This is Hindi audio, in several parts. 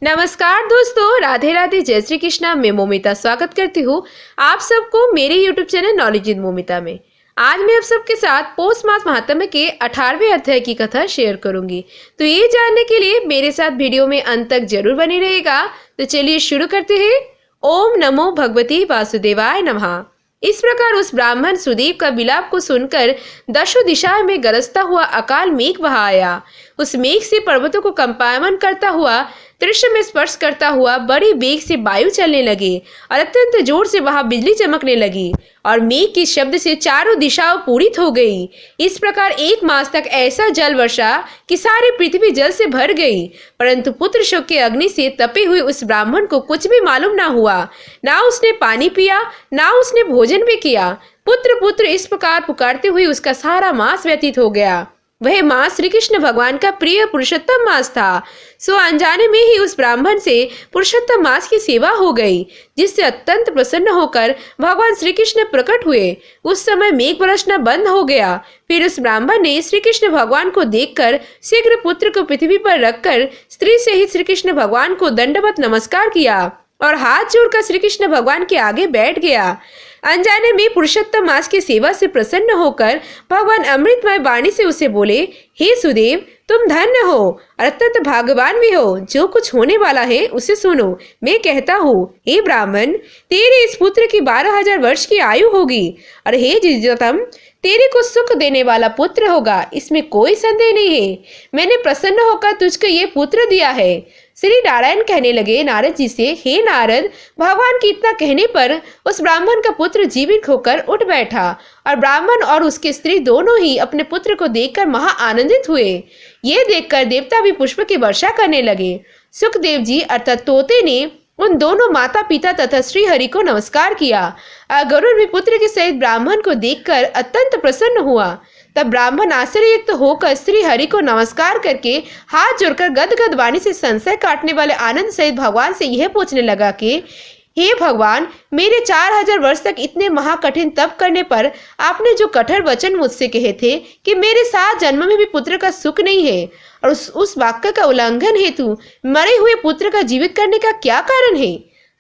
नमस्कार दोस्तों, राधे राधे, जय श्री कृष्णा। मैं मोमिता स्वागत करती हूँ आप सबको मेरे YouTube channel knowledge with Momita में। आज मैं आप सबके साथ पौष मास महात्म्य के 18वें अध्याय की कथा शेयर करूंगी। तो ये जानने के लिए मेरे साथ वीडियो में अंत तक जरूर बने रहेगा। तो चलिए शुरू करते हैं। ओम नमो भगवती वासुदेवाय नमः। इस प्रकार उस ब्राह्मण सुदीप का विलाप को सुनकर दशों दिशाओं में गरजता हुआ अकाल मेघ बहा आया। उस मेघ से पर्वतों को कंपायमान करता हुआ, दृश्य में स्पर्श करता हुआ बड़ी वेग से वायु चलने लगी और अत्यंत जोर से वहां बिजली चमकने लगी और मेघ के शब्द से चारों दिशाओं पूरित हो गई। इस प्रकार 1 मास तक ऐसा जल वर्षा कि सारी पृथ्वी जल से भर गई, परंतु पुत्र शोक के अग्नि से तपे हुए उस ब्राह्मण को कुछ भी मालूम ना हुआ। ना उसने पानी पिया, ना उसने भोजन भी किया। पुत्र पुत्र इस प्रकार पुकारते हुए उसका सारा मास व्यतीत हो गया। वह मास श्री कृष्ण भगवान का प्रिय पुरुषोत्तम मास था। सो अनजाने में ही उस ब्राह्मण से पुरुषोत्तम मास की सेवा हो गई, जिससे अत्यंत प्रसन्न होकर भगवान श्री कृष्ण प्रकट हुए। उस समय मेघ बरसना बंद हो गया। फिर उस ब्राह्मण ने श्री कृष्ण भगवान को देखकर शीघ्र पुत्र को पृथ्वी पर रखकर स्त्री सहित श्री कृष्ण भगवान को दंडवत नमस्कार किया और हाथ जोड़कर श्री कृष्ण भगवान के आगे बैठ गया। अनजाने में पुरुषोत्तम मास की सेवा से प्रसन्न होकर भगवान अमृतमय वाणी से उसे बोले, हे सुदेव, तुम धन्य हो और अत्यंत भाग्यवान भी हो। जो कुछ होने वाला है उसे सुनो। मैं कहता हूँ, हे ब्राह्मण, तेरे इस पुत्र की 12,000 वर्ष की आयु होगी और हे जिजोतम, तेरे को सुख देने वाला पुत्र होगा। इसमें कोई संदेह नहीं है। मैंने प्रसन्न होकर तुझको ये पुत्र दिया है। श्री नारायण कहने लगे नारद जी से, हे नारद, भगवान के इतना कहने पर उस ब्राह्मण का पुत्र जीवित होकर उठ बैठा और ब्राह्मण और उसकी स्त्री दोनों ही अपने पुत्र को देखकर महा आनंदित हुए। ये देखकर देवता भी पुष्प की वर्षा करने लगे। सुखदेव जी अर्थात तोते ने उन दोनों माता पिता तथा श्री हरि को नमस्कार किया। गरुड़ भी पुत्र के सहित ब्राह्मण को देखकर अत्यंत प्रसन्न हुआ। तब ब्राह्मण आश्चर्ययुक्त होकर श्री हरि को नमस्कार करके हाथ जोड़कर गदगद वाणी से संशय काटने वाले आनंद सहित भगवान से यह पूछने लगा कि हे भगवान, मेरे 4,000 वर्ष तक इतने महाकठिन तप करने पर आपने जो कठोर वचन मुझसे कहे थे कि मेरे 7 जन्म में भी पुत्र का सुख नहीं है, और उस वाक्य का उल्लंघन हेतु मरे हुए पुत्र का जीवित करने का क्या कारण है?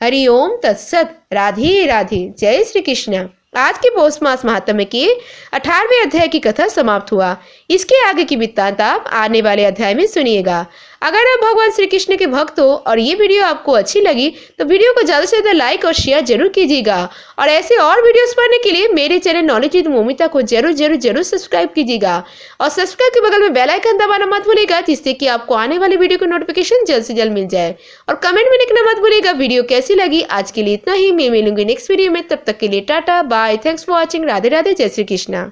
हरि ओम तत्सत। राधे राधे, जय श्री कृष्ण। आज के पौष मास महात्म्य के 18वें अध्याय की कथा समाप्त हुआ। इसके आगे की वृत्तांत आप आने वाले अध्याय में सुनिएगा। अगर आप भगवान श्री कृष्ण के भक्त हो और ये वीडियो आपको अच्छी लगी तो वीडियो को ज्यादा से ज्यादा लाइक और शेयर जरूर कीजिएगा, और ऐसे और वीडियोस पाने के लिए मेरे चैनल नॉलेज विद मोमिता को जरूर सब्सक्राइब कीजिएगा और सब्सक्राइब के बगल में बेल आइकन दबाना मत भूलिएगा, जिससे कि आपको आने वाली वीडियो की नोटिफिकेशन जल्द से जल्द मिल जाए। और कमेंट में लिखना मत भूलिएगा वीडियो कैसी लगी। आज के लिए इतना ही। मैं मिलूंगी नेक्स्ट वीडियो में। तब तक के लिए tata bye. Thanks for watching. Radhe Radhe, जय श्री कृष्णा।